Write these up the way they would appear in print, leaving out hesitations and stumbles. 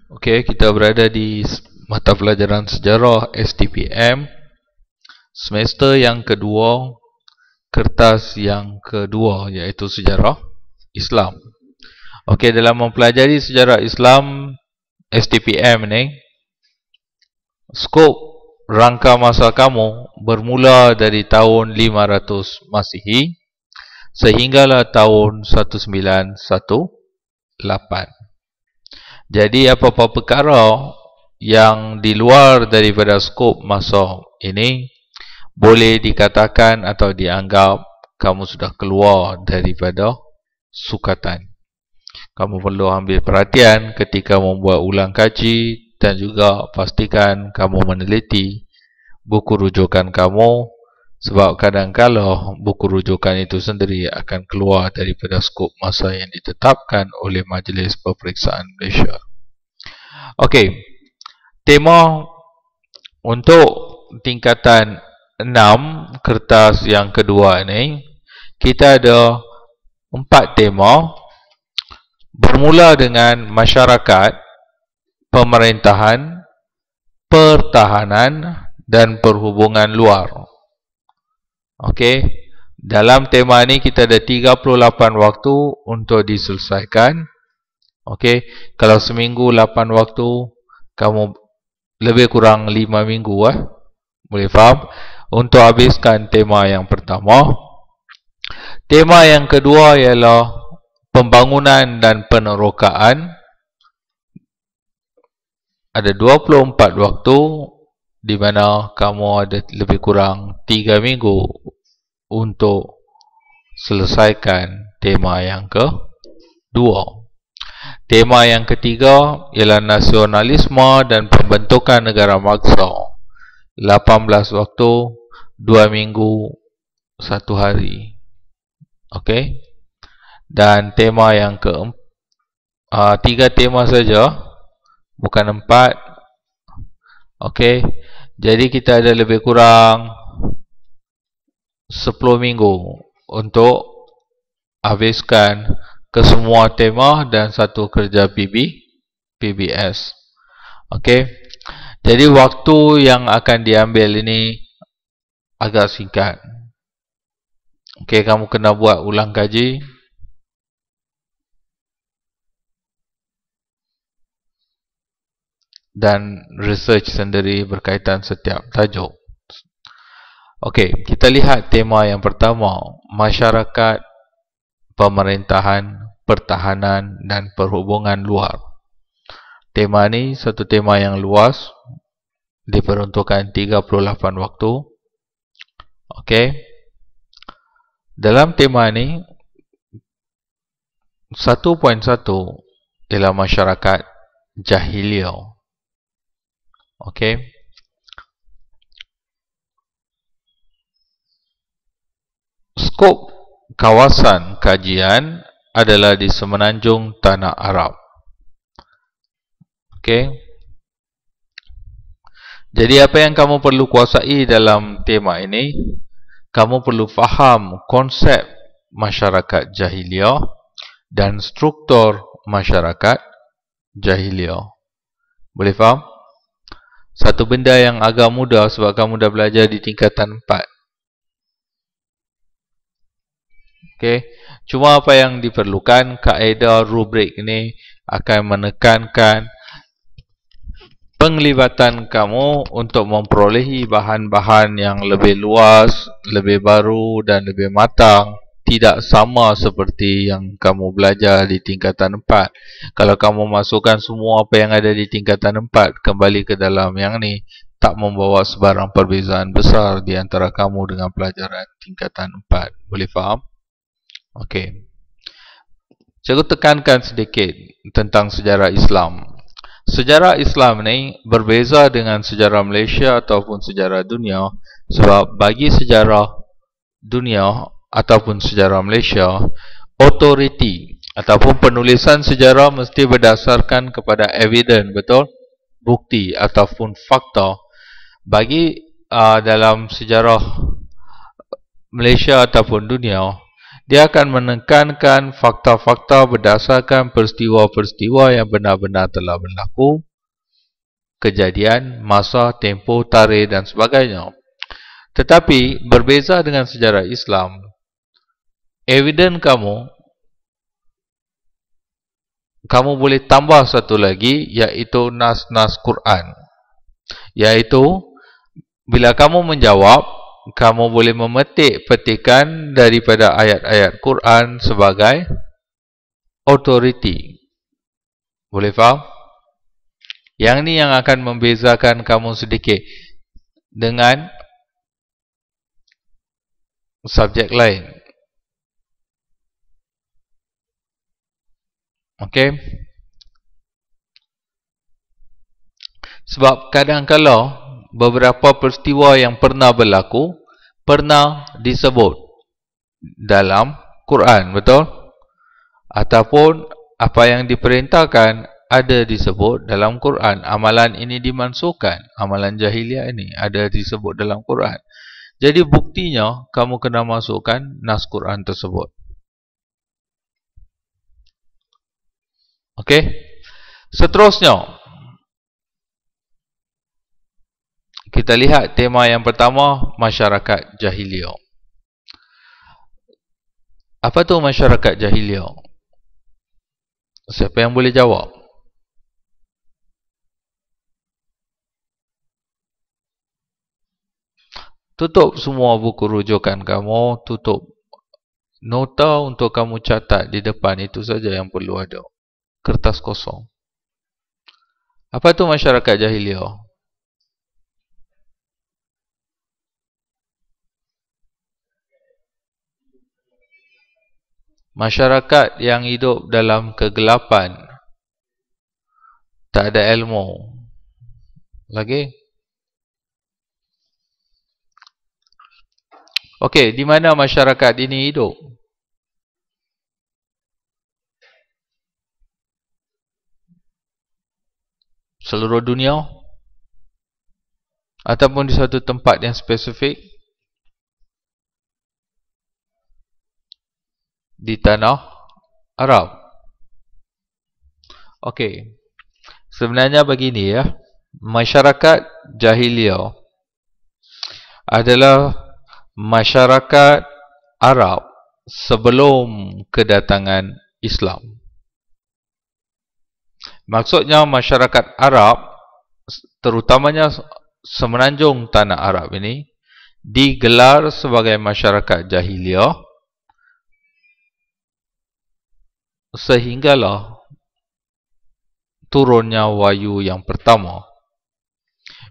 Okey, kita berada di mata pelajaran sejarah STPM semester yang kedua, kertas yang kedua, iaitu sejarah Islam. Okey, dalam mempelajari sejarah Islam STPM ni, skop rangka masa kamu bermula dari tahun 500 Masihi sehinggalah tahun 1918. Jadi apa-apa perkara yang di luar daripada skop masa ini boleh dikatakan atau dianggap kamu sudah keluar daripada sukatan. Kamu perlu ambil perhatian ketika membuat ulang kaji dan juga pastikan kamu meneliti buku rujukan kamu, sebab kadang-kala buku rujukan itu sendiri akan keluar daripada skop masa yang ditetapkan oleh Majlis Peperiksaan Malaysia. Okey, tema untuk tingkatan 6 kertas yang kedua ini, kita ada 4 tema, bermula dengan masyarakat, pemerintahan, pertahanan dan perhubungan luar. Okey, dalam tema ini kita ada 38 waktu untuk diselesaikan. Okey, kalau seminggu 8 waktu, kamu lebih kurang 5 minggu boleh faham untuk habiskan tema yang pertama. Tema yang kedua ialah pembangunan dan penerokaan. Ada 24 waktu, di mana kamu ada lebih kurang 3 minggu untuk selesaikan tema yang kedua. Tema yang ketiga ialah nasionalisme dan pembentukan negara bangsa. 18 waktu, 2 minggu, 1 hari. Okey. Dan tema yang keempat, 3 tema saja, bukan 4. Okey. Jadi kita ada lebih kurang 10 minggu untuk habiskan kesemua tema dan satu kerja PBS. Okey. Jadi waktu yang akan diambil ini agak singkat. Okey, kamu kena buat ulang kaji. Dan research sendiri berkaitan setiap tajuk. Okey, kita lihat tema yang pertama, masyarakat, pemerintahan, pertahanan dan perhubungan luar. Tema ni satu tema yang luas, diperuntukkan 38 waktu. Okey. Dalam tema ni 1.1 ialah masyarakat jahiliyah. Okey. Skop kawasan kajian adalah di semenanjung Tanah Arab. Okey. Jadi apa yang kamu perlu kuasai dalam tema ini, kamu perlu faham konsep masyarakat jahiliyah dan struktur masyarakat jahiliyah. Boleh faham? Satu benda yang agak mudah sebab kamu dah belajar di tingkatan 4. Okey, cuma apa yang diperlukan, kaedah rubrik ini akan menekankan penglibatan kamu untuk memperolehi bahan-bahan yang lebih luas, lebih baru dan lebih matang. Tidak sama seperti yang kamu belajar di tingkatan 4. Kalau kamu masukkan semua apa yang ada di tingkatan 4 kembali ke dalam yang ni, tak membawa sebarang perbezaan besar di antara kamu dengan pelajaran tingkatan 4. Boleh faham? Okey. Cikgu tekankan sedikit tentang sejarah Islam. Sejarah Islam ni berbeza dengan sejarah Malaysia ataupun sejarah dunia, sebab bagi sejarah dunia ataupun sejarah Malaysia, authority ataupun penulisan sejarah mesti berdasarkan kepada evidence, betul? Bukti ataupun fakta. Bagi dalam sejarah Malaysia ataupun dunia, Dia akan menekankan fakta-fakta berdasarkan peristiwa-peristiwa yang benar-benar telah berlaku, kejadian, masa, tempoh, tarikh dan sebagainya. Tetapi berbeza dengan sejarah Islam, evidence kamu boleh tambah satu lagi, iaitu nas-nas Quran. Iaitu bila kamu menjawab, kamu boleh memetik petikan daripada ayat-ayat Quran sebagai authority. Boleh faham? Yang ni yang akan membezakan kamu sedikit dengan subjek lain. Okey? Sebab kadang-kala beberapa peristiwa yang pernah berlaku pernah disebut dalam Quran, betul? Ataupun apa yang diperintahkan ada disebut dalam Quran. Amalan ini dimansuhkan, amalan jahiliah ini ada disebut dalam Quran. Jadi buktinya kamu kena masukkan nas Quran tersebut. Okey? Seterusnya, kita lihat tema yang pertama, masyarakat jahiliah. Apa tu masyarakat jahiliah? Siapa yang boleh jawab? Tutup semua buku rujukan kamu, tutup nota untuk kamu catat di depan, itu saja yang perlu ada. Kertas kosong. Apa tu masyarakat jahiliah? Masyarakat yang hidup dalam kegelapan, tak ada ilmu. Lagi? Okey, di mana masyarakat ini hidup? Seluruh dunia? Ataupun di satu tempat yang spesifik? Di tanah Arab. Okey. Sebenarnya begini ya. Masyarakat jahiliah adalah masyarakat Arab sebelum kedatangan Islam. Maksudnya masyarakat Arab, terutamanya semenanjung tanah Arab ini, digelar sebagai masyarakat jahiliah sehinggalah turunnya wahyu yang pertama.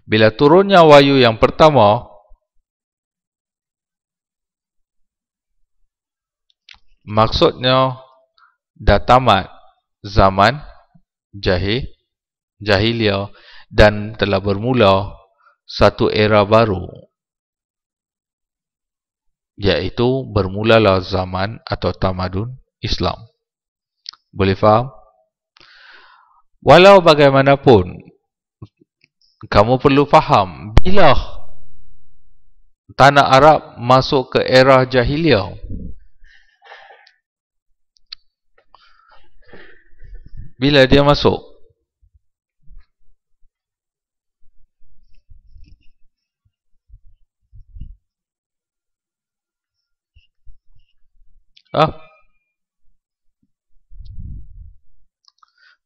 Bila turunnya wahyu yang pertama, maksudnya dah tamat zaman jahiliah dan telah bermula satu era baru, iaitu bermulalah zaman atau tamadun Islam. Boleh faham? Walau bagaimanapun, kamu perlu faham, bila tanah Arab masuk ke era jahiliah, bila dia masuk?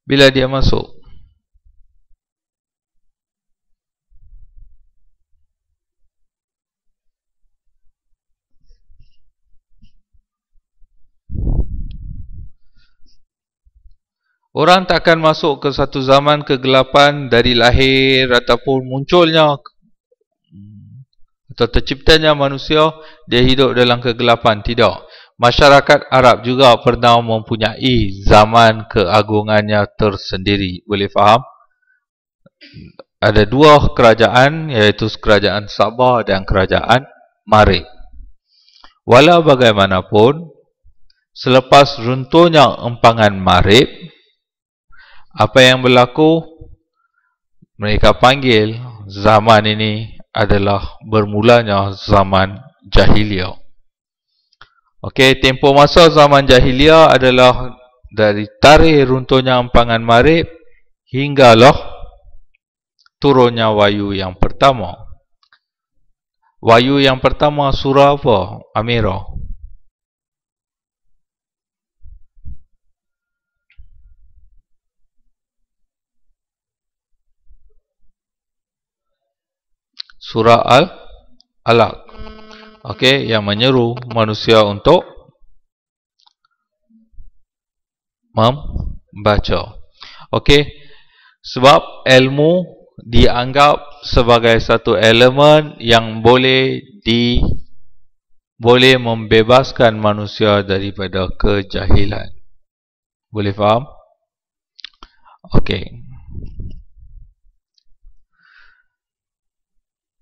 Bila dia masuk? Orang takkan masuk ke satu zaman kegelapan dari lahir ataupun munculnya atau terciptanya manusia, dia hidup dalam kegelapan. Tidak. Masyarakat Arab juga pernah mempunyai zaman keagungannya tersendiri. Boleh faham? Ada dua kerajaan, iaitu kerajaan Sabah dan kerajaan Marib. Walau bagaimanapun, selepas runtuhnya empangan Marib, apa yang berlaku? Mereka panggil zaman ini adalah bermulanya zaman jahiliah. Okey, tempoh masa zaman jahiliah adalah dari tarikh runtuhnya empangan Marib hinggalah turunnya wahyu yang pertama. Wahyu yang pertama surah apa? Amirah. Surah Al-Alaq. Okey, yang menyeru manusia untuk membaca. Okey, sebab ilmu dianggap sebagai satu elemen yang boleh membebaskan manusia daripada kejahilan. Boleh faham? Okey.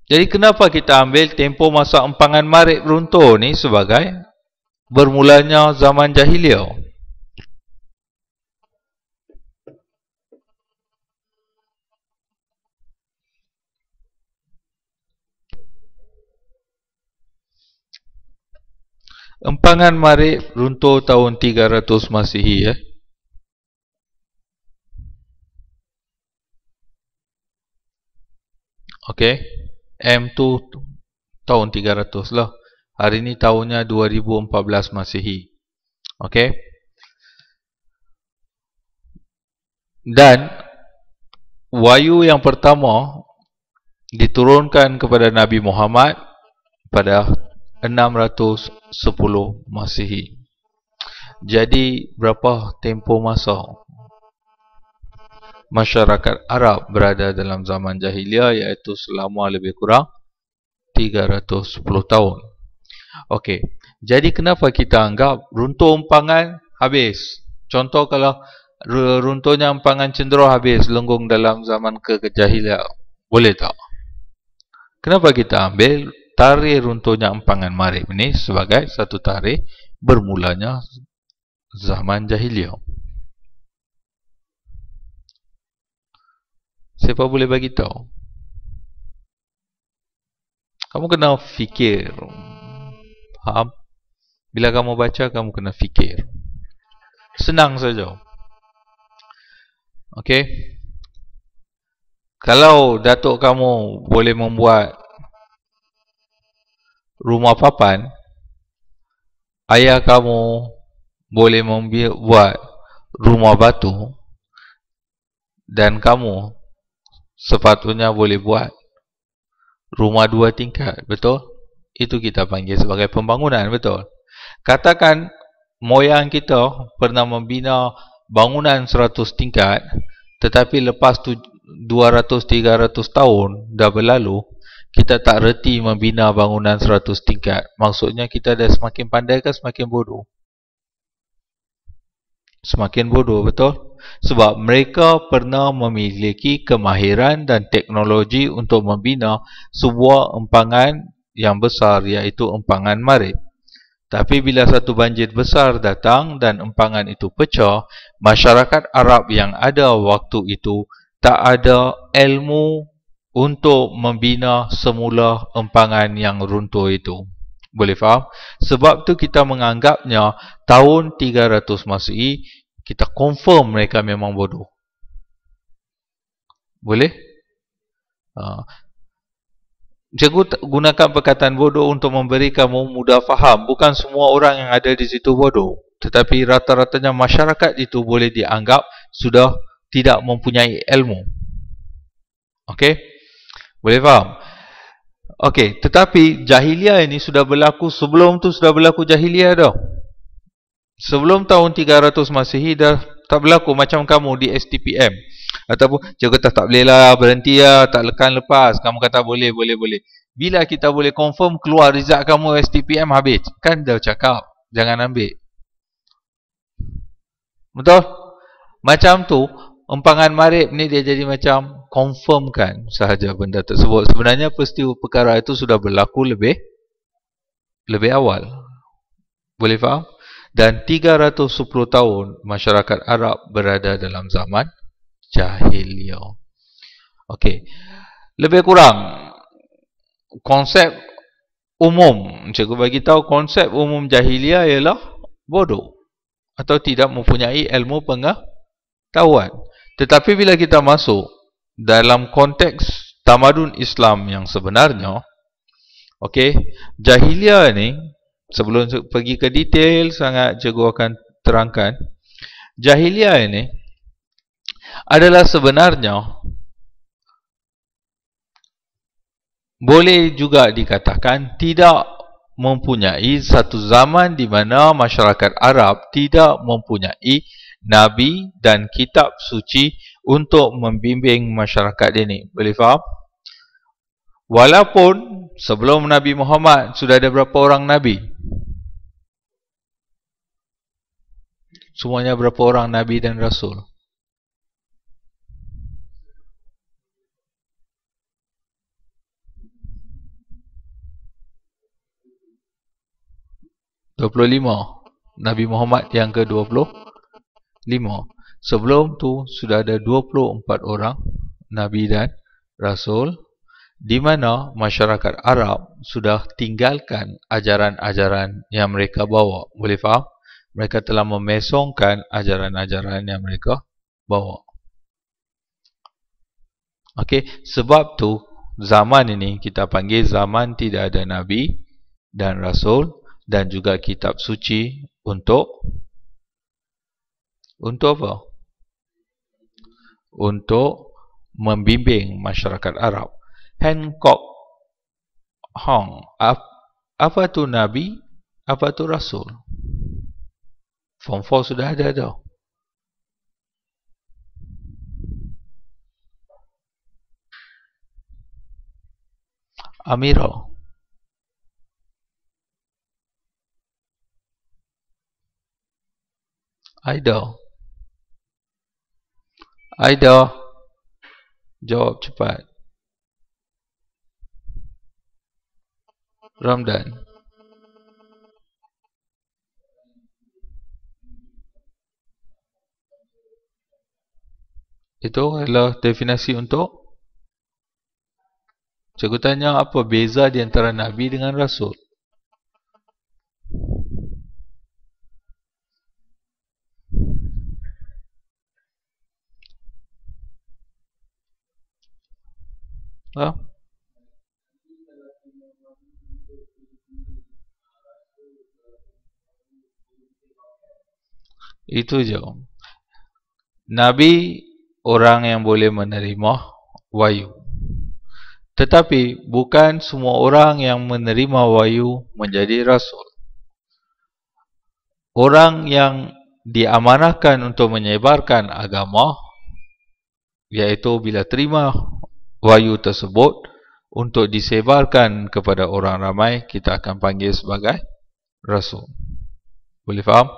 Jadi kenapa kita ambil tempoh masa empangan Marib runtuh ni sebagai bermulanya zaman jahiliah? Empangan Marib runtuh tahun 300 Masihi Okey. M tu tahun 300 lah. Hari ni tahunnya 2014 Masihi. Okey. Dan wahyu yang pertama diturunkan kepada Nabi Muhammad pada 610 Masihi. Jadi berapa tempoh masa masyarakat Arab berada dalam zaman jahiliah, iaitu selama lebih kurang 310 tahun. Okey. Jadi kenapa kita anggap runtuh empangan habis? Contoh kalau runtuhnya empangan cendera habis lenggung dalam zaman kejahiliah. Boleh tak? Kenapa kita ambil tarikh runtuhnya empangan Marib ini sebagai satu tarikh bermulanya zaman jahiliah? Siapa boleh bagi tahu? Kamu kena fikir. Faham? Bila kamu baca, kamu kena fikir. Senang saja. Okey? Kalau datuk kamu boleh membuat rumah papan, ayah kamu boleh membuat rumah batu, dan kamu sepatutnya boleh buat rumah 2 tingkat, betul? Itu kita panggil sebagai pembangunan, betul? Katakan moyang kita pernah membina bangunan 100 tingkat, tetapi lepas tu 200-300 tahun dah berlalu, kita tak reti membina bangunan 100 tingkat. Maksudnya kita dah semakin pandai ke semakin bodoh? Semakin bodoh, betul? Sebab mereka pernah memiliki kemahiran dan teknologi untuk membina sebuah empangan yang besar, iaitu empangan Marib. Tapi bila satu banjir besar datang dan empangan itu pecah, masyarakat Arab yang ada waktu itu tak ada ilmu untuk membina semula empangan yang runtuh itu. Boleh faham? Sebab tu kita menganggapnya tahun 300 Masihi, kita confirm mereka memang bodoh. Boleh? Cikgu gunakan perkataan bodoh untuk memberi kamu mudah faham. Bukan semua orang yang ada di situ bodoh, tetapi rata-ratanya masyarakat itu boleh dianggap sudah tidak mempunyai ilmu. Okey? Boleh faham? Okey, tetapi jahiliah ini sudah berlaku, sebelum tu sudah berlaku jahiliah dah. Sebelum tahun 300 Masihi dah tak berlaku macam kamu di STPM. Ataupun cikgu kata tak boleh lah, berhenti lah, tak lepas. Kamu kata boleh. Bila kita boleh confirm keluar result kamu STPM habis, kan dah cakap jangan ambil. Betul? Macam tu, empangan Marib ni dia jadi macam confirmkan sahaja benda tersebut. Sebenarnya peristiwa perkara itu sudah berlaku lebih awal. Boleh faham? Dan 310 tahun masyarakat Arab berada dalam zaman jahiliah. Okey. Lebih kurang konsep umum. Cikgu bagi tahu konsep umum jahiliah ialah bodoh atau tidak mempunyai ilmu pengetahuan. Tetapi bila kita masuk dalam konteks tamadun Islam yang sebenarnya, okey, jahiliah ni, sebelum pergi ke detail sangat, cikgu akan terangkan. Jahiliah ini adalah sebenarnya boleh juga dikatakan tidak mempunyai satu zaman di mana masyarakat Arab tidak mempunyai Nabi dan kitab suci untuk membimbing masyarakat ini. Boleh faham? Walaupun sebelum Nabi Muhammad sudah ada berapa orang Nabi? Semuanya berapa orang Nabi dan Rasul? Nabi Muhammad yang ke-25. Sebelum tu sudah ada 24 orang Nabi dan Rasul, di mana masyarakat Arab sudah tinggalkan ajaran-ajaran yang mereka bawa. Boleh faham? Mereka telah memesongkan ajaran-ajaran yang mereka bawa. Okey, sebab tu zaman ini kita panggil zaman tidak ada Nabi dan Rasul dan juga kitab suci untuk apa? Untuk membimbing masyarakat Arab. Hancock Hong, apa tu Nabi? Apa tu Rasul? Form 4 sudah ada dah. Amirah. Aida, jawab cepat. Ramdan. Itu adalah definisi untuk? Cikgu tanya apa beza di antara Nabi dengan Rasul? Itu je. Nabi orang yang boleh menerima wahyu. Tetapi bukan semua orang yang menerima wahyu menjadi Rasul. Orang yang diamanahkan untuk menyebarkan agama, iaitu bila terima wahyu tersebut untuk disebarkan kepada orang ramai, kita akan panggil sebagai Rasul. Boleh faham?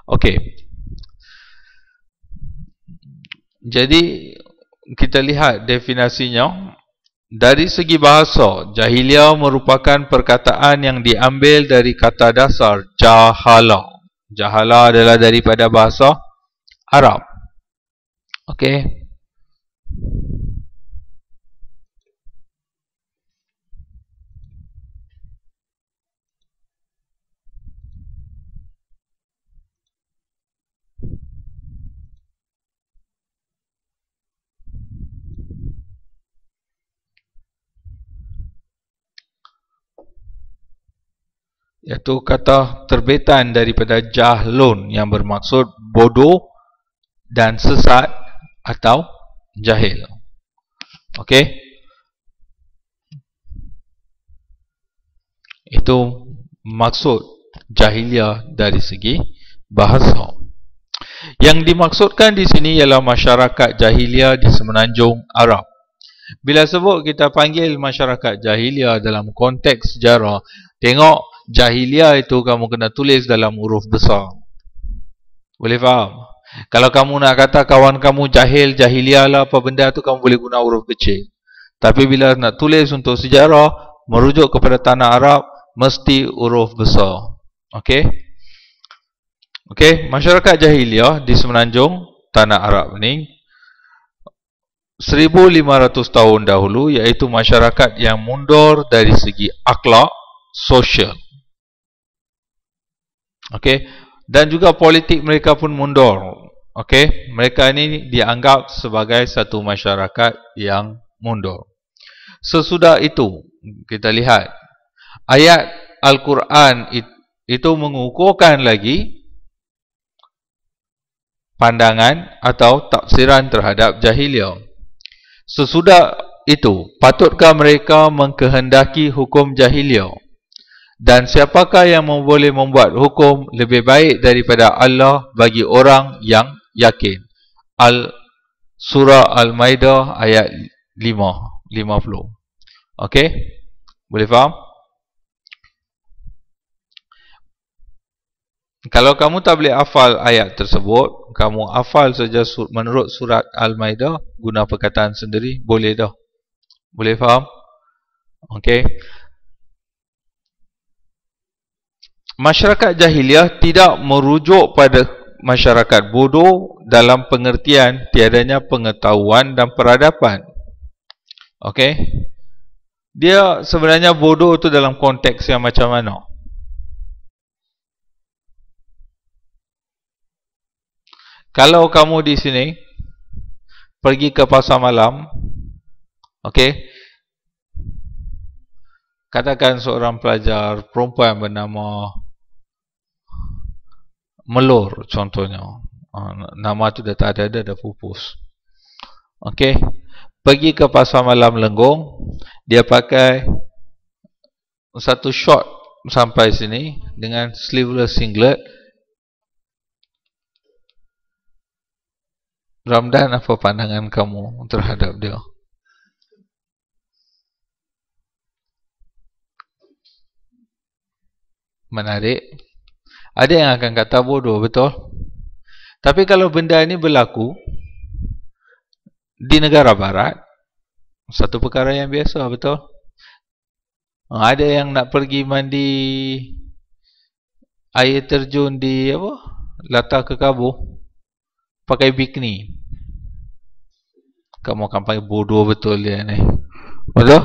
Okey. Jadi kita lihat definisinya. Dari segi bahasa, jahiliah merupakan perkataan yang diambil dari kata dasar jahala. Jahala adalah daripada bahasa Arab. Okey. Iaitu kata terbitan daripada jahlun yang bermaksud bodoh dan sesat atau jahil. Okey. Itu maksud jahiliah dari segi bahasa. Yang dimaksudkan di sini ialah masyarakat jahiliah di semenanjung Arab. Bila sebut kita panggil masyarakat jahiliah dalam konteks sejarah, tengok jahiliah itu kamu kena tulis dalam huruf besar. Boleh faham? Kalau kamu nak kata kawan kamu jahil, jahiliah lah apa benda tu, kamu boleh guna huruf kecil. Tapi bila nak tulis untuk sejarah, merujuk kepada tanah Arab, mesti huruf besar. Okey? Okey, masyarakat jahiliah di semenanjung tanah Arab ni 1500 tahun dahulu, iaitu masyarakat yang mundur dari segi akhlak sosial. Okey, dan juga politik mereka pun mundur. Okey, mereka ini dianggap sebagai satu masyarakat yang mundur. Sesudah itu, kita lihat ayat Al-Quran itu mengukuhkan lagi pandangan atau tafsiran terhadap jahiliyah. Sesudah itu, patutkah mereka mengkehendaki hukum jahiliyah? Dan siapakah yang boleh membuat hukum lebih baik daripada Allah bagi orang yang yakin? Surah Al-Maidah ayat 50. Okey? Boleh faham? Kalau kamu tak boleh hafal ayat tersebut, kamu hafal saja menurut surat Al-Maidah, guna perkataan sendiri, boleh dah. Boleh faham? Okey. Masyarakat jahiliah tidak merujuk pada masyarakat bodoh dalam pengertian tiadanya pengetahuan dan peradaban. Okey. Dia sebenarnya bodoh itu dalam konteks yang macam mana? Kalau kamu di sini pergi ke pasar malam, okey, katakan seorang pelajar perempuan bernama Melur contohnya, nama tu dah tak ada, dah pupus. Okey, pergi ke pasar malam Lenggong, dia pakai satu short sampai sini dengan sleeveless singlet. Ramdan, apa pandangan kamu terhadap dia? Menarik. Ada yang akan kata bodoh, betul? Tapi kalau benda ini berlaku di negara barat, satu perkara yang biasa, betul? Ada yang nak pergi mandi air terjun di apa? Latar Kekabu, pakai bikini. Kamu akan pakai bodoh betul dia ni. Betul?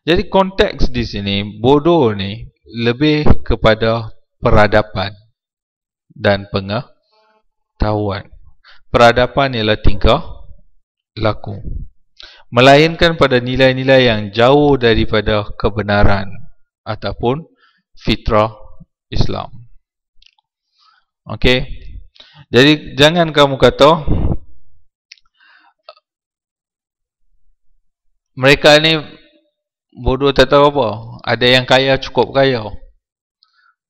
Jadi konteks di sini, bodoh ni lebih kepada peradaban dan pengetahuan. Peradaban ialah tingkah laku, melainkan pada nilai-nilai yang jauh daripada kebenaran ataupun fitrah Islam. Okey. Jadi jangan kamu kata mereka ni bodoh tak tahu apa. Ada yang kaya cukup kaya,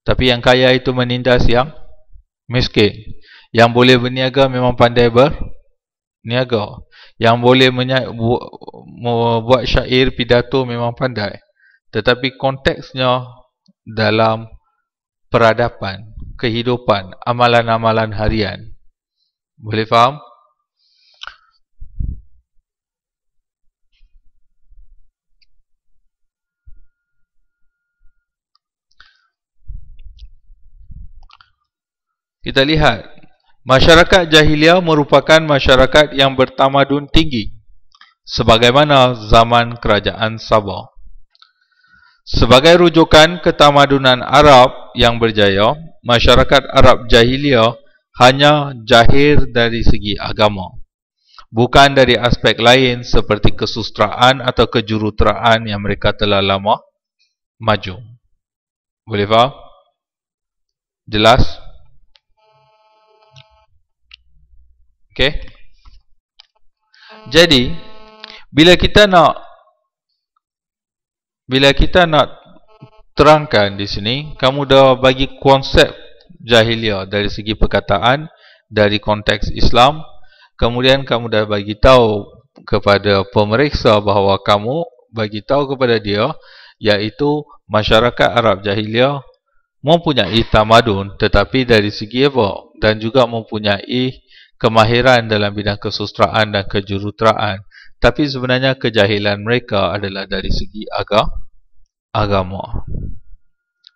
tapi yang kaya itu menindas yang miskin. Yang boleh berniaga memang pandai berniaga. Yang boleh membuat syair pidato memang pandai. Tetapi konteksnya dalam peradaban, kehidupan, amalan-amalan harian. Boleh faham? Kita lihat, masyarakat jahiliah merupakan masyarakat yang bertamadun tinggi, sebagaimana zaman kerajaan Sabah. Sebagai rujukan ketamadunan Arab yang berjaya, masyarakat Arab jahiliah hanya jahir dari segi agama, bukan dari aspek lain seperti kesusastraan atau kejuruteraan yang mereka telah lama maju. Boleh faham? Jelas? Okey. Jadi bila kita nak terangkan di sini, kamu dah bagi konsep jahiliah dari segi perkataan, dari konteks Islam, kemudian kamu dah bagi tahu kepada pemeriksa bahawa kamu bagi tahu kepada dia, iaitu masyarakat Arab jahiliah mempunyai tamadun, tetapi dari segi apa? Dan juga mempunyai kemahiran dalam bidang kesusastraan dan kejuruteraan. Tapi sebenarnya kejahilan mereka adalah dari segi agama.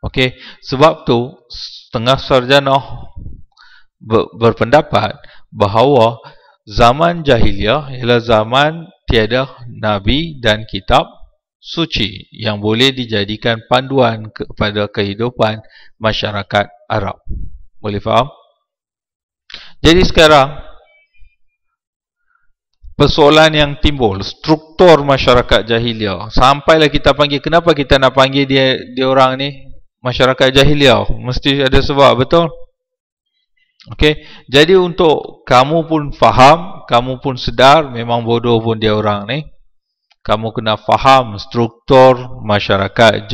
Okey, sebab tu setengah sarjana berpendapat bahawa Zaman jahiliyah ialah zaman tiada nabi dan kitab suci yang boleh dijadikan panduan kepada kehidupan masyarakat Arab. Boleh faham? Jadi sekarang persoalan yang timbul, struktur masyarakat jahiliyah. Sampailah kita panggil, kenapa kita nak panggil dia orang ni masyarakat jahiliyah? Mesti ada sebab, betul? Okey, jadi untuk kamu pun faham, kamu pun sedar, memang bodoh pun dia orang ni. Kamu kena faham struktur masyarakat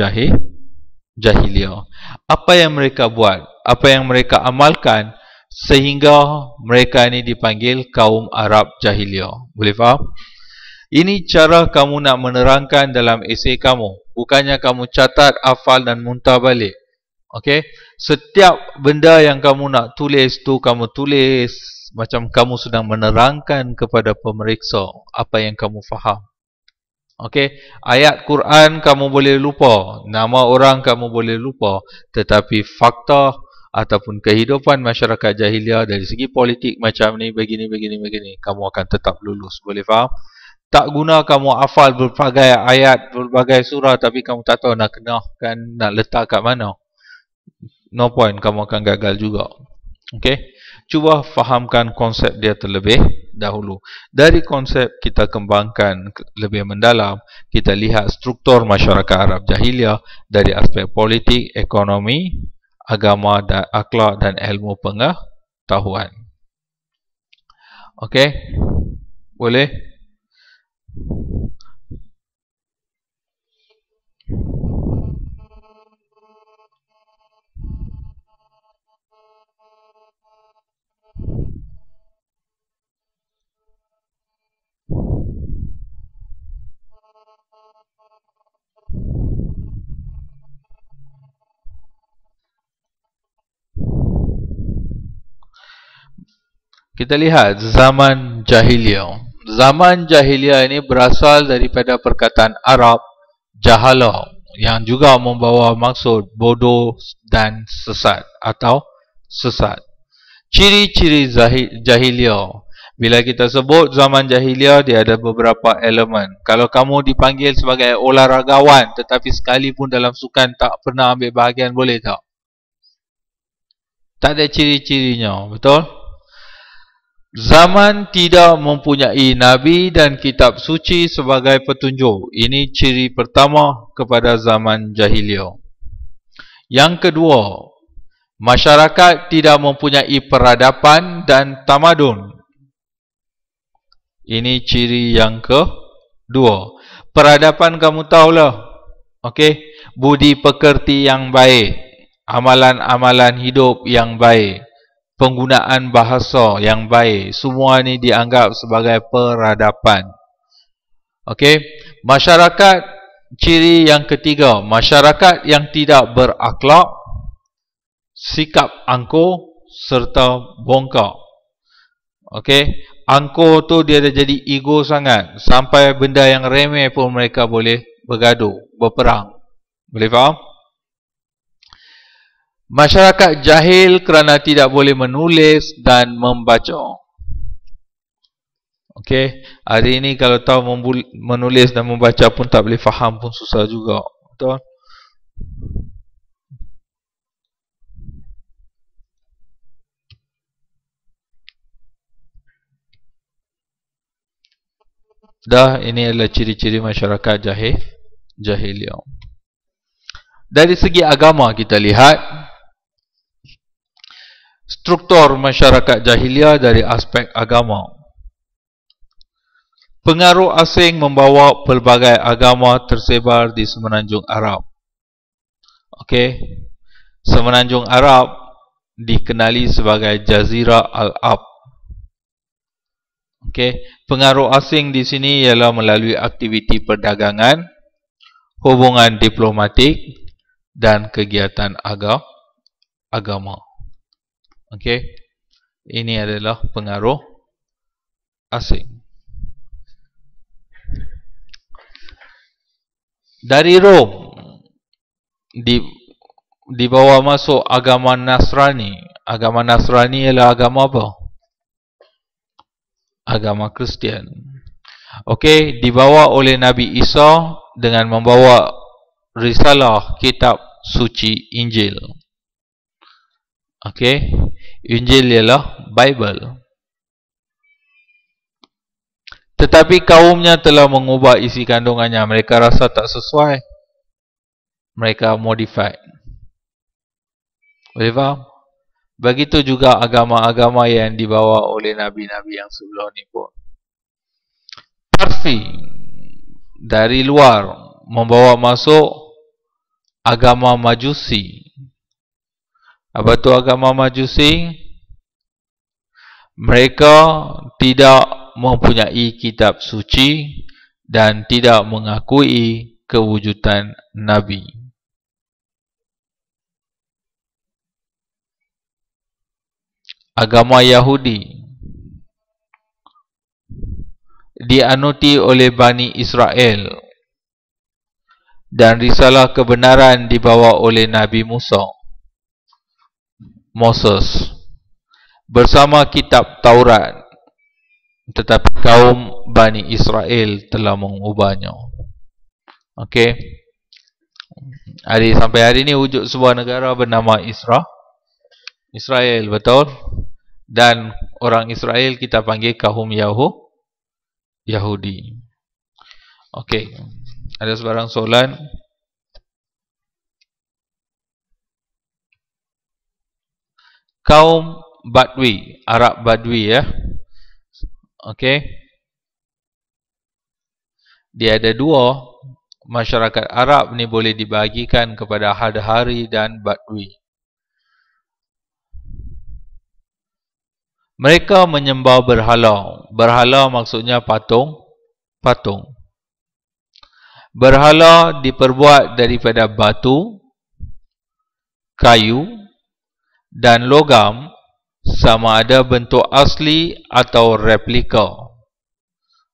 jahiliyah. Apa yang mereka buat, apa yang mereka amalkan sehingga mereka ini dipanggil kaum Arab jahiliyah. Boleh faham? Ini cara kamu nak menerangkan dalam esei kamu. Bukannya kamu catat, hafal dan muntah balik. Okey, setiap benda yang kamu nak tulis tu kamu tulis macam kamu sedang menerangkan kepada pemeriksa apa yang kamu faham. Okey, ayat Quran kamu boleh lupa, nama orang kamu boleh lupa, tetapi fakta ataupun kehidupan masyarakat jahiliah dari segi politik macam ni, begini, kamu akan tetap lulus. Boleh faham? Tak guna kamu hafal berbagai ayat, berbagai surah, tapi kamu tak tahu nak kenahkan, nak letak kat mana. No point, kamu akan gagal juga. Okey, cuba fahamkan konsep dia terlebih dahulu. Dari konsep kita kembangkan lebih mendalam, kita lihat struktur masyarakat Arab jahiliah dari aspek politik, ekonomi, agama dan akhlak dan ilmu pengetahuan. Okey, boleh? Kita lihat zaman jahiliyah. Zaman jahiliyah ini berasal daripada perkataan Arab jahala yang juga membawa maksud bodoh dan sesat atau sesat. Ciri-ciri jahiliyah. Bila kita sebut zaman jahiliyah, dia ada beberapa elemen. Kalau kamu dipanggil sebagai olahragawan tetapi sekalipun dalam sukan tak pernah ambil bahagian, boleh tak? Tak ada ciri-cirinya, betul? Zaman tidak mempunyai nabi dan kitab suci sebagai petunjuk. Ini ciri pertama kepada zaman jahiliyah. Yang kedua, masyarakat tidak mempunyai peradaban dan tamadun. Ini ciri yang kedua. Peradaban kamu tahulah. Okey, budi pekerti yang baik, amalan-amalan hidup yang baik, penggunaan bahasa yang baik, semua ini dianggap sebagai peradaban. Okey, masyarakat, ciri yang ketiga, masyarakat yang tidak berakhlak, sikap angkuh serta bongkak. Okey, angkuh tu dia dah jadi ego sangat, sampai benda yang remeh pun mereka boleh bergaduh, berperang. Boleh faham? Masyarakat jahil kerana tidak boleh menulis dan membaca. Okey, hari ini kalau tahu menulis dan membaca pun tak boleh faham pun susah juga. Betul? Dah, ini adalah ciri-ciri masyarakat jahiliyah. Dari segi agama kita lihat struktur masyarakat jahiliyah dari aspek agama. Pengaruh asing membawa pelbagai agama tersebar di semenanjung Arab. Okey, semenanjung Arab dikenali sebagai Jazirah Al-Arab. Okey, pengaruh asing di sini ialah melalui aktiviti perdagangan, hubungan diplomatik dan kegiatan agama. Okey, ini adalah pengaruh asing. Dari Rom dibawa masuk agama Nasrani. Agama Nasrani ialah agama apa? agama Kristian. Okey, dibawa oleh Nabi Isa dengan membawa risalah kitab suci Injil. Okey, Injil ialah Bible. Tetapi kaumnya telah mengubah isi kandungannya. Mereka rasa tak sesuai. Mereka modify. Boleh faham? Begitu juga agama-agama yang dibawa oleh nabi-nabi yang sebelum ni pun. Parsi dari luar membawa masuk agama Majusi. Apa tu agama Majusi? Mereka tidak mempunyai kitab suci dan tidak mengakui kewujudan Nabi. Agama Yahudi dianuti oleh Bani Israel dan risalah kebenaran dibawa oleh Nabi Moses bersama kitab Taurat. Tetapi kaum Bani Israel telah mengubahnya. Okey. Sampai hari ini wujud sebuah negara bernama Israel, betul? Dan orang Israel kita panggil kaum Yahudi. Okey. Ada sebarang soalan? Kaum Badui, Arab Badui ya. Okey. Dia ada dua. Masyarakat Arab ni boleh dibahagikan kepada Hadhari dan Badui. Mereka menyembah berhala. Berhala maksudnya patung. Berhala diperbuat daripada batu, kayu dan logam, sama ada bentuk asli atau replika.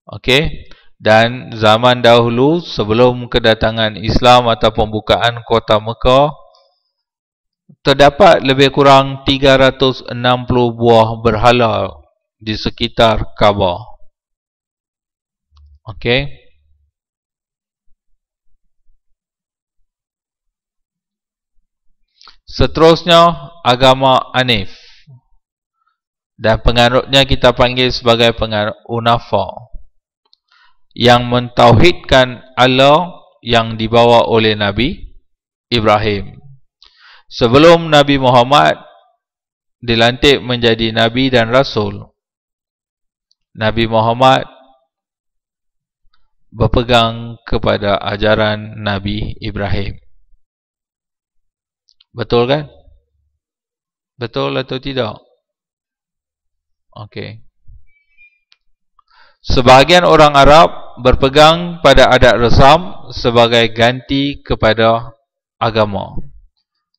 Okey. Dan zaman dahulu sebelum kedatangan Islam atau pembukaan kota Mekah, terdapat lebih kurang 360 buah berhala di sekitar Kaabah. Okey. Seterusnya agama Hanif. Dan penganutnya kita panggil sebagai penganut Hunafa, yang mentauhidkan Allah yang dibawa oleh Nabi Ibrahim. Sebelum Nabi Muhammad dilantik menjadi Nabi dan Rasul, Nabi Muhammad berpegang kepada ajaran Nabi Ibrahim. Betul kan? Betul atau tidak? Okey. Sebahagian orang Arab berpegang pada adat resam sebagai ganti kepada agama.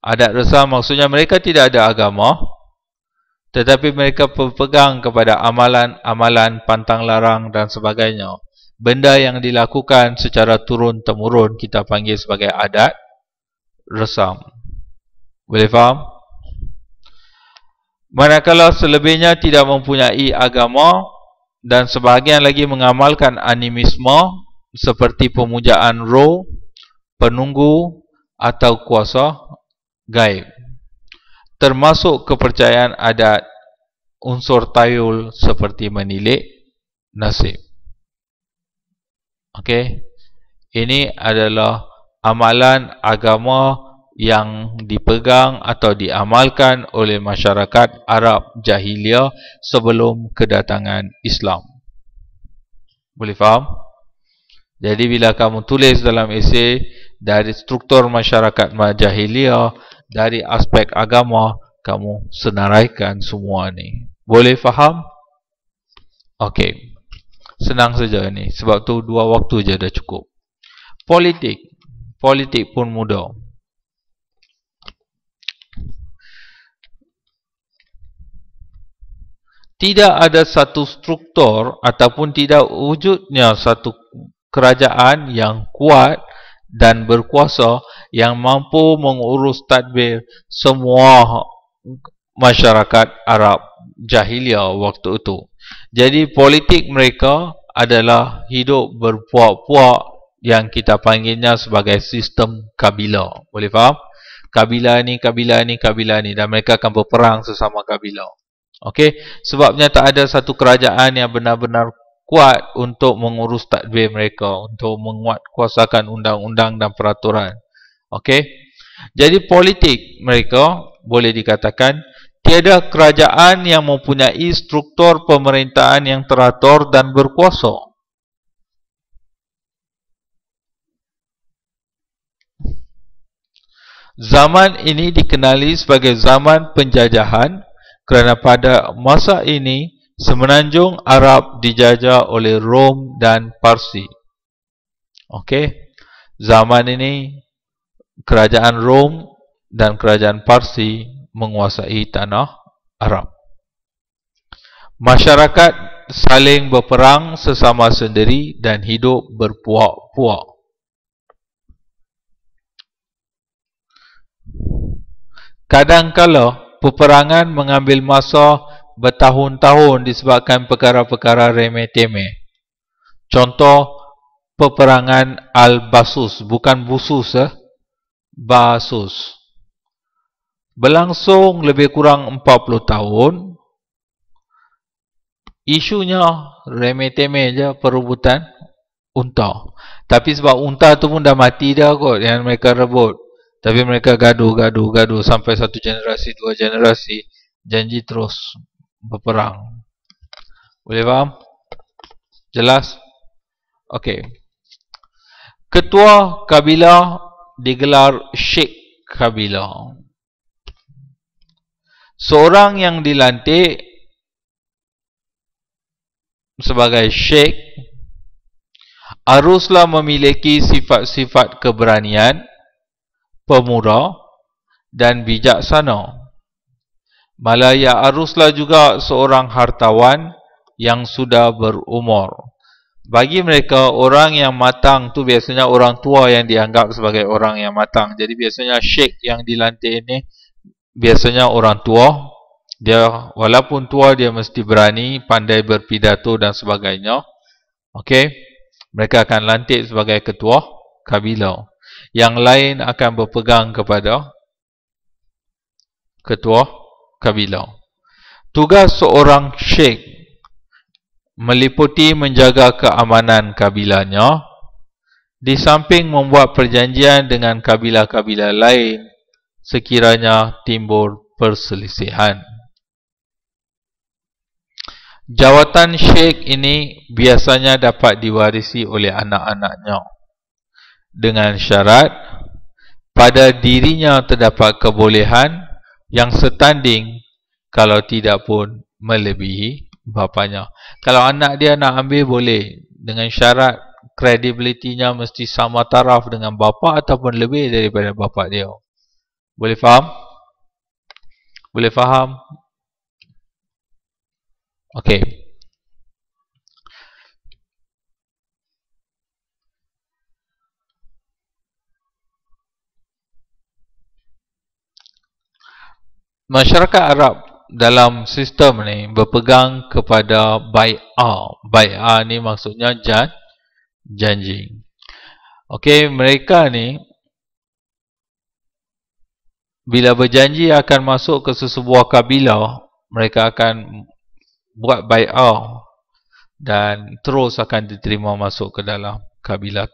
Adat resam maksudnya mereka tidak ada agama, tetapi mereka berpegang kepada amalan-amalan pantang larang dan sebagainya. Benda yang dilakukan secara turun-temurun kita panggil sebagai adat resam. Boleh faham? Manakala selebihnya tidak mempunyai agama dan sebahagian lagi mengamalkan animisme seperti pemujaan roh, penunggu atau kuasa gaib. Termasuk kepercayaan adat unsur tayul seperti menilik nasib. Okey. Ini adalah amalan agama yang dipegang atau diamalkan oleh masyarakat Arab Jahiliyah sebelum kedatangan Islam. Boleh faham? Jadi bila kamu tulis dalam esei dari struktur masyarakat Jahiliyah, dari aspek agama, kamu senaraikan semua ni. Boleh faham? Okey. Senang saja ni. Sebab tu 2 waktu je dah cukup. Politik. Politik pun mudah. Tidak ada satu struktur ataupun tidak wujudnya satu kerajaan yang kuat dan berkuasa yang mampu mengurus tadbir semua masyarakat Arab Jahiliyah waktu itu. Jadi politik mereka adalah hidup berpuak-puak yang kita panggilnya sebagai sistem kabilah. Boleh faham? Kabilah ni, kabilah ni, kabilah ni, dan mereka akan berperang sesama kabilah. Okey, sebabnya tak ada satu kerajaan yang benar-benar kuat untuk mengurus tadbir mereka, untuk menguatkuasakan undang-undang dan peraturan. Okey. Jadi politik mereka boleh dikatakan tiada kerajaan yang mempunyai struktur pemerintahan yang teratur dan berkuasa. Zaman ini dikenali sebagai zaman penjajahan kerana pada masa ini semenanjung Arab dijajah oleh Rom dan Parsi. Okey. Zaman ini kerajaan Rom dan kerajaan Parsi menguasai tanah Arab. Masyarakat saling berperang sesama sendiri dan hidup berpuak-puak. Kadang-kala peperangan mengambil masa bertahun-tahun disebabkan perkara-perkara remeh-temeh. Contoh peperangan Al-Basus, bukan Busus, Basus. Berlangsung lebih kurang 40 tahun. Isunya remeh-temeh je, perebutan unta. Tapi sebab unta tu pun dah mati dah kot yang mereka rebut. Tapi mereka gaduh sampai satu generasi, dua generasi, janji terus berperang. Boleh faham? Jelas? Okey. Ketua kabilah digelar Sheikh kabilah. Seorang yang dilantik sebagai Sheikh haruslah memiliki sifat-sifat keberanian, pemurah dan bijaksana. Malaya haruslah juga seorang hartawan yang sudah berumur. Bagi mereka, orang yang matang tu biasanya orang tua yang dianggap sebagai orang yang matang. Jadi biasanya Sheikh yang dilantik ini biasanya orang tua. Dia walaupun tua, dia mesti berani, pandai berpidato dan sebagainya. Okey, mereka akan lantik sebagai ketua kabilah. Yang lain akan berpegang kepada ketua kabilah. Tugas seorang Sheikh meliputi menjaga keamanan kabilahnya, di samping membuat perjanjian dengan kabilah-kabilah lain sekiranya timbul perselisihan. Jawatan Sheikh ini biasanya dapat diwarisi oleh anak-anaknya dengan syarat pada dirinya terdapat kebolehan yang setanding, kalau tidak pun melebihi bapanya. Kalau anak dia nak ambil boleh, dengan syarat kredibilitinya mesti sama taraf dengan bapa ataupun lebih daripada bapa dia. Boleh faham? Boleh faham? Okey. Masyarakat Arab dalam sistem ni berpegang kepada bai'ah. Bai'ah ni maksudnya janji. Okey, mereka ni bila berjanji akan masuk ke sesebuah kabilah, mereka akan buat bai'ah dan terus akan diterima masuk ke dalam kabilah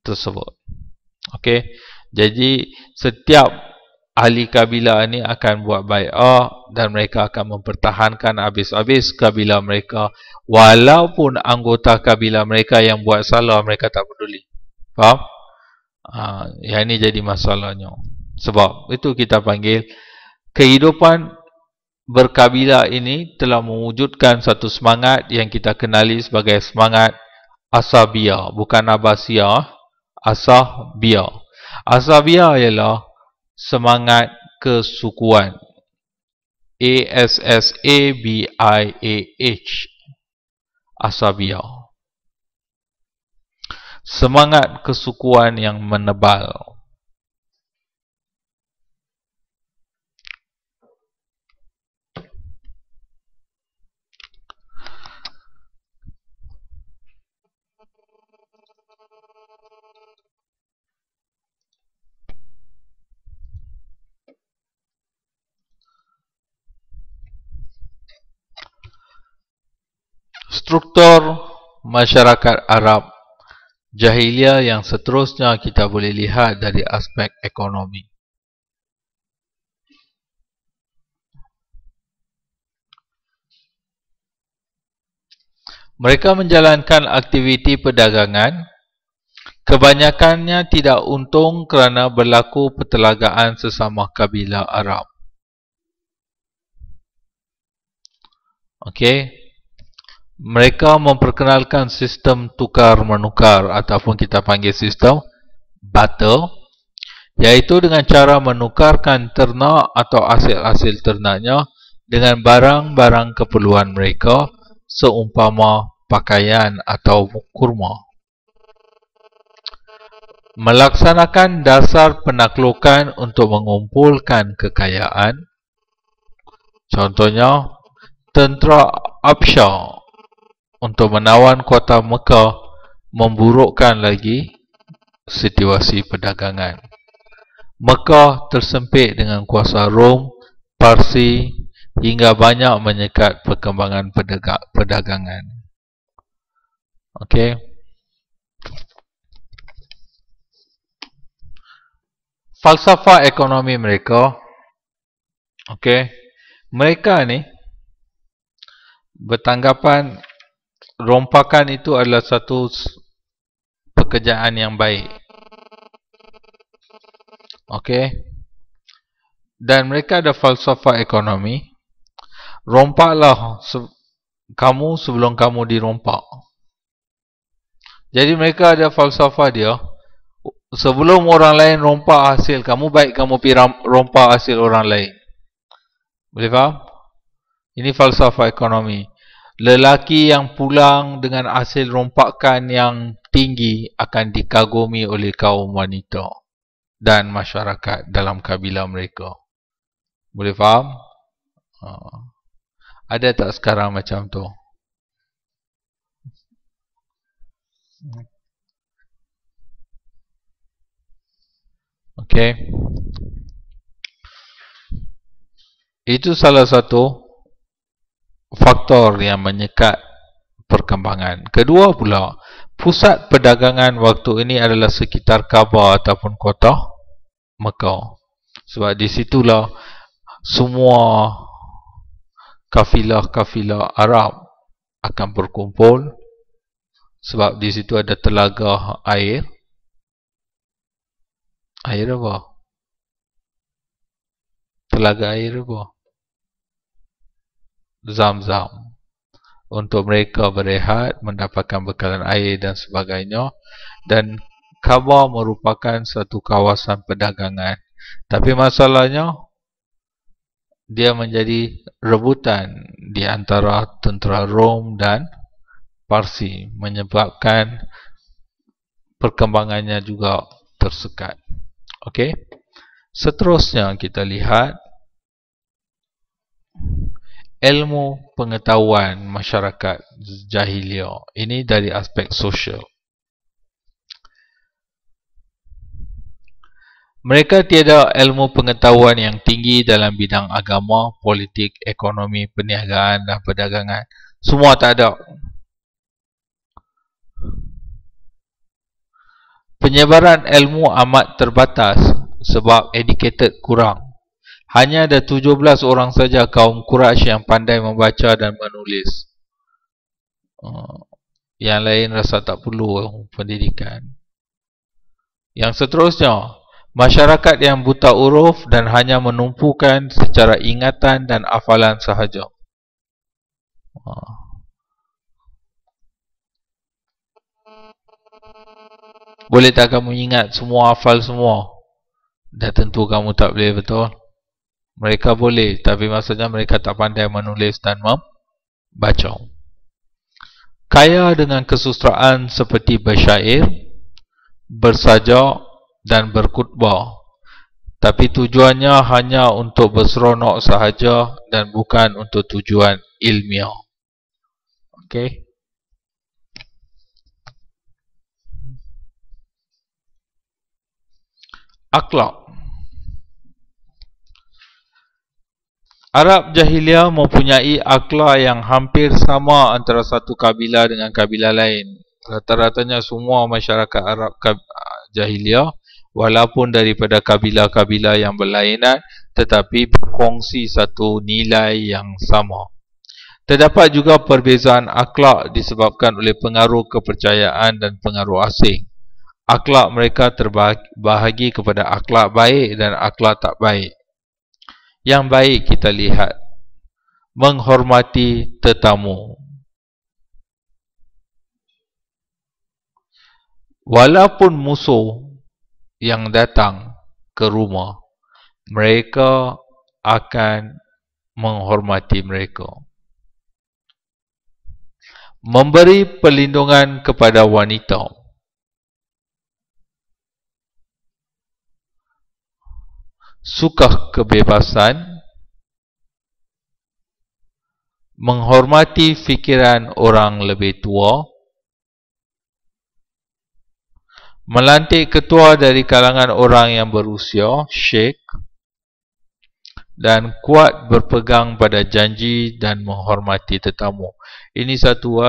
tersebut. Okey, jadi setiap ahli kabilah ini akan buat bai'ah dan mereka akan mempertahankan habis-habis kabilah mereka, walaupun anggota kabilah mereka yang buat salah mereka tak peduli. Faham? Yang ini jadi masalahnya. Sebab itu kita panggil kehidupan berkabilah ini telah mewujudkan satu semangat yang kita kenali sebagai semangat asabiyah, bukan abasiyah, asabiyah. Asabiyah ialah semangat kesukuan. A-S-S-A-B-I-A-H, asabiyah. Semangat kesukuan yang menebal. struktur masyarakat Arab Jahiliyah yang seterusnya kita boleh lihat dari aspek ekonomi. Mereka menjalankan aktiviti perdagangan. Kebanyakannya tidak untung kerana berlaku pertelagaan sesama kabilah Arab. Okey. Mereka memperkenalkan sistem tukar-menukar ataupun kita panggil sistem barter, iaitu dengan cara menukarkan ternak atau hasil-hasil ternaknya dengan barang-barang keperluan mereka seumpama pakaian atau kurma. Melaksanakan dasar penaklukan untuk mengumpulkan kekayaan. Contohnya, tentera Absyar untuk menawan kota Mekah memburukkan lagi situasi perdagangan. Mekah tersempit dengan kuasa Rom, Parsi hingga banyak menyekat perkembangan perdagangan. Okey. Falsafah ekonomi mereka. Okey. Mereka ni bertanggapan rompakan itu adalah satu pekerjaan yang baik. Okey. Dan mereka ada falsafah ekonomi. Rompaklah kamu sebelum kamu dirompak. Jadi mereka ada falsafah dia, sebelum orang lain rompak hasil kamu, baik kamu pergi rompak hasil orang lain. Boleh faham? Ini falsafah ekonomi. Lelaki yang pulang dengan hasil rompakan yang tinggi akan dikagumi oleh kaum wanita dan masyarakat dalam kabilah mereka. Boleh faham? Ada tak sekarang macam tu? Okey. Itu salah satu faktor yang menyekat perkembangan. Kedua pula, pusat perdagangan waktu ini adalah sekitar Kaabah ataupun kota Mekah. Sebab di situlah semua kafilah-kafilah Arab akan berkumpul. Sebab di situ ada telaga air. Air apa? Telaga air apa? Zam-zam. Untuk mereka berehat, mendapatkan bekalan air dan sebagainya. Dan Kaabah merupakan satu kawasan perdagangan. Tapi masalahnya, dia menjadi rebutan di antara tentera Rom dan Parsi, menyebabkan perkembangannya juga tersekat. Okey. Seterusnya kita lihat ilmu pengetahuan masyarakat jahiliyah. Ini dari aspek sosial. Mereka tiada ilmu pengetahuan yang tinggi dalam bidang agama, politik, ekonomi, perniagaan dan perdagangan. Semua tak ada. Penyebaran ilmu amat terbatas sebab educated kurang. Hanya ada 17 orang saja kaum Quraisy yang pandai membaca dan menulis. Yang lain rasa tak perlu pendidikan. Yang seterusnya, masyarakat yang buta huruf dan hanya menumpukan secara ingatan dan hafalan sahaja. Boleh tak kamu ingat semua, hafal semua? Dah tentu kamu tak boleh, betul? Mereka boleh, tapi maksudnya mereka tak pandai menulis dan membaca. Kaya dengan kesusastraan seperti bersyair, bersajak dan berkhutbah. Tapi tujuannya hanya untuk berseronok sahaja dan bukan untuk tujuan ilmiah. Okey. Akhlak. Arab Jahiliyah mempunyai akhlak yang hampir sama antara satu kabilah dengan kabilah lain. Rata-ratanya semua masyarakat Arab Jahiliyah, walaupun daripada kabilah-kabilah yang berlainan, tetapi berkongsi satu nilai yang sama. Terdapat juga perbezaan akhlak disebabkan oleh pengaruh kepercayaan dan pengaruh asing. Akhlak mereka terbahagi kepada akhlak baik dan akhlak tak baik. Yang baik kita lihat, menghormati tetamu. Walaupun musuh yang datang ke rumah, mereka akan menghormati mereka. Memberi perlindungan kepada wanita. Suka kebebasan. Menghormati fikiran orang lebih tua. Melantik ketua dari kalangan orang yang berusia, syekh. Dan kuat berpegang pada janji dan menghormati tetamu. Ini satu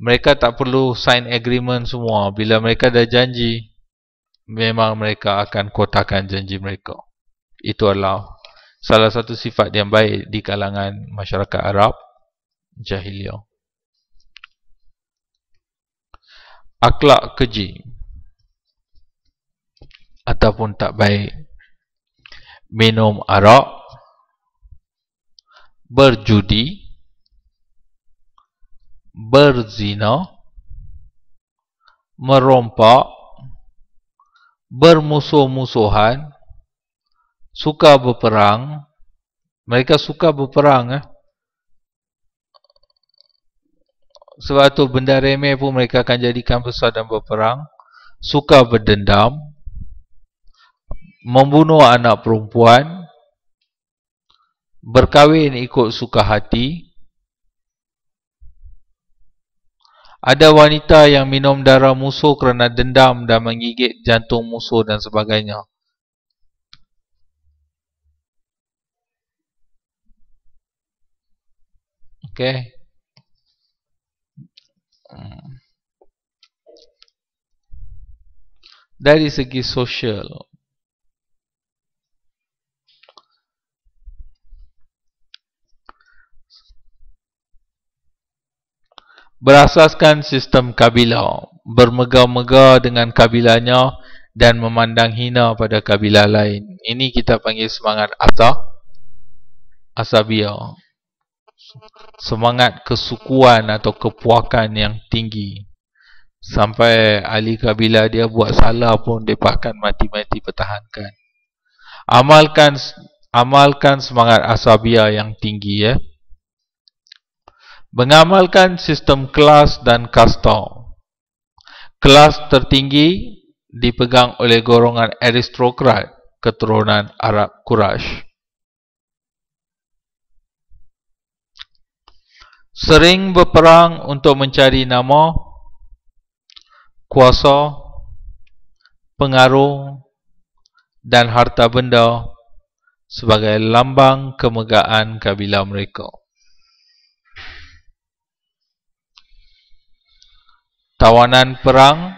mereka tak perlu sign agreement semua. Bila mereka dah janji, memang mereka akan kotakan janji mereka. Itu adalah salah satu sifat yang baik di kalangan masyarakat Arab Jahiliyah. Akhlak keji ataupun tak baik: minum arak, berjudi, berzina, merompak, bermusuh-musuhan, suka berperang. Mereka suka berperang. Sebab tu benda remeh pun mereka akan jadikan besar dan berperang. Suka berdendam, membunuh anak perempuan, berkahwin ikut suka hati. Ada wanita yang minum darah musuh kerana dendam dan menggigit jantung musuh dan sebagainya. Okay. Dari segi sosial, berasaskan sistem kabilah, bermegah-megah dengan kabilahnya dan memandang hina pada kabilah lain. Ini kita panggil semangat asabiyah. Semangat kesukuan atau kepuakan yang tinggi. Sampai ahli kabilah dia buat salah pun mereka akan mati-mati pertahankan. Amalkan semangat asabiyah yang tinggi. Mengamalkan sistem kelas dan kasta. Kelas tertinggi dipegang oleh golongan aristokrat keturunan Arab Quraisy. Sering berperang untuk mencari nama, kuasa, pengaruh dan harta benda sebagai lambang kemegahan kabilah mereka. Tawanan perang,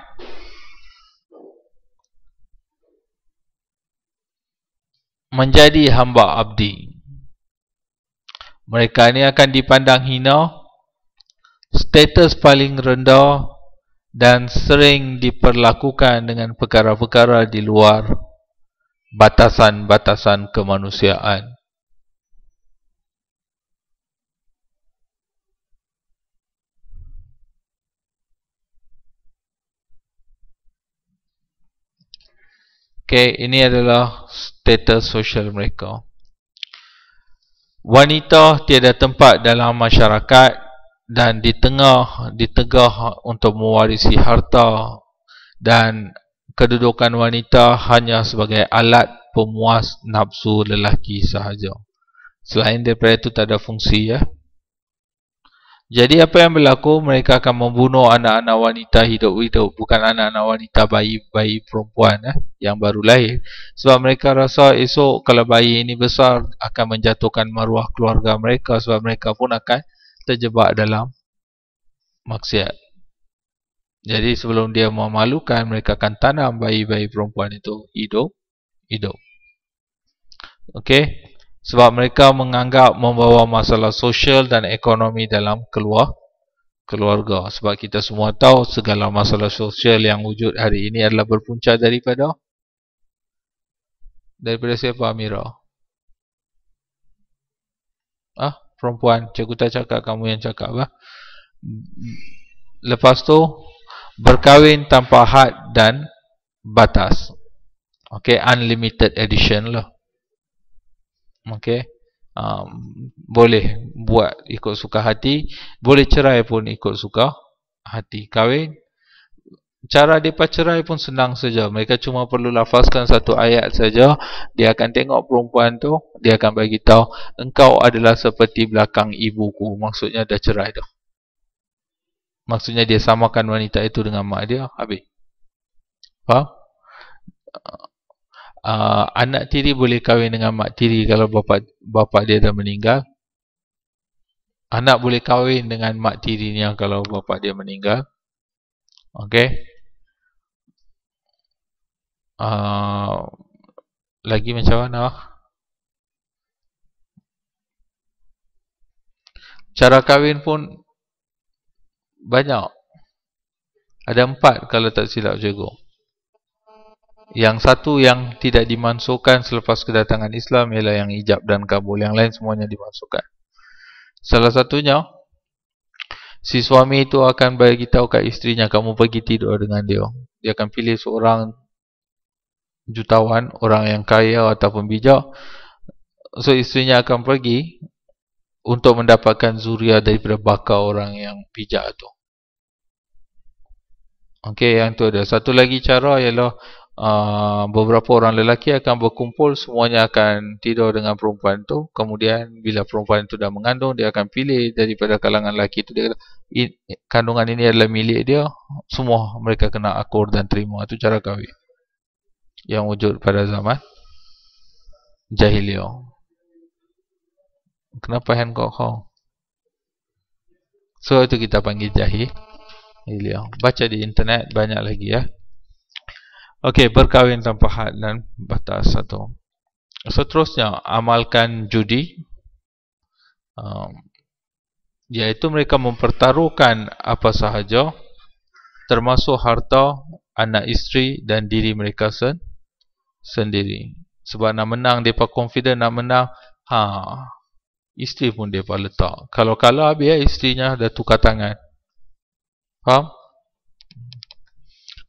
menjadi hamba abdi. Mereka ini akan dipandang hina, status paling rendah dan sering diperlakukan dengan perkara-perkara di luar batasan-batasan kemanusiaan. Okay, ini adalah status sosial mereka. Wanita tiada tempat dalam masyarakat dan ditegah untuk mewarisi harta, dan kedudukan wanita hanya sebagai alat pemuas nafsu lelaki sahaja. Selain daripada itu tak ada fungsi. Jadi apa yang berlaku, mereka akan membunuh anak-anak wanita hidup-hidup, bukan anak-anak wanita, bayi perempuan yang baru lahir. Sebab mereka rasa esok kalau bayi ini besar akan menjatuhkan maruah keluarga mereka, sebab mereka pun akan terjebak dalam maksiat. Jadi sebelum dia memalukan, mereka akan tanam bayi-bayi perempuan itu hidup. Okey. Sebab mereka menganggap membawa masalah sosial dan ekonomi dalam keluarga. Sebab kita semua tahu segala masalah sosial yang wujud hari ini adalah berpunca daripada siapa, Amira? Perempuan. Cikgu tak cakap, kamu yang cakap apa? Lepas tu berkahwin tanpa had dan batas. Okey, unlimited edition lah. Okey. Boleh buat ikut suka hati, boleh cerai pun ikut suka hati. Kahwin, cara mereka cerai pun senang saja. Mereka cuma perlu lafazkan satu ayat saja. Dia akan tengok perempuan tu, dia akan bagi tahu, engkau adalah seperti belakang ibuku. Maksudnya dah cerai dah. Maksudnya dia samakan wanita itu dengan mak dia, habis. Faham? Anak tiri boleh kahwin dengan mak tiri kalau bapa dia dah meninggal. Anak boleh kahwin dengan mak tirinya kalau bapa dia meninggal. Okey. Lagi macam mana? Cara kahwin pun banyak. Ada 4 kalau tak silap cikgu. Yang satu yang tidak dimasukkan selepas kedatangan Islam ialah yang ijab dan kabul. Yang lain semuanya dimasukkan. Salah satunya, si suami itu akan bagi tahu kat isterinya, kamu pergi tidur dengan dia. Dia akan pilih seorang jutawan, orang yang kaya ataupun bijak. So isterinya akan pergi untuk mendapatkan zuriat daripada baka orang yang bijak itu. Okey, yang tu ada. Satu lagi cara ialah beberapa orang lelaki akan berkumpul, semuanya akan tidur dengan perempuan tu. Kemudian bila perempuan itu dah mengandung, dia akan pilih daripada kalangan lelaki itu. Dia kata, kandungan ini adalah milik dia. Semua mereka kena akur dan terima. Itu cara kahwin yang wujud pada zaman jahiliyah. Kenapa hand kau? So itu kita panggil jahiliyah. Baca di internet banyak lagi ya. Okey, berkahwin tanpa had dan batas satu. Seterusnya, amalkan judi. Iaitu mereka mempertaruhkan apa sahaja, termasuk harta, anak isteri dan diri mereka sendiri. Sebab nak menang, mereka confident nak menang. Isteri pun mereka letak. Kalau kalah habis isterinya dah tukar tangan. Faham?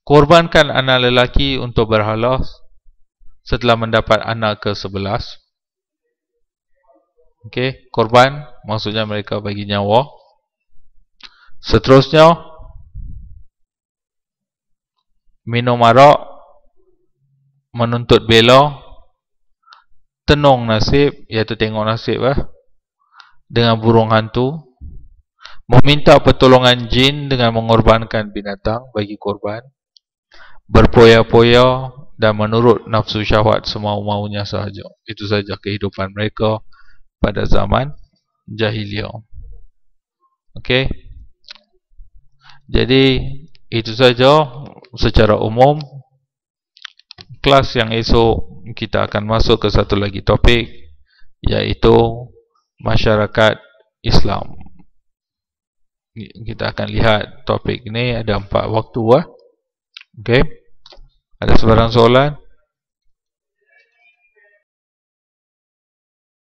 Korbankan anak lelaki untuk berhala setelah mendapat anak ke-11. Okey, korban maksudnya mereka bagi nyawa. Seterusnya, minum arak, menuntut bela, tenung nasib, iaitu tengok nasib dengan burung hantu, meminta pertolongan jin dengan mengorbankan binatang bagi korban, berpoya-poya dan menurut nafsu syahwat semau-maunya sahaja. Itu saja kehidupan mereka pada zaman jahiliyah. Okey. Jadi itu saja secara umum. Kelas yang esok kita akan masuk ke satu lagi topik, iaitu masyarakat Islam. Kita akan lihat topik ini ada 4 waktu. Okey. Ada sebarang soalan?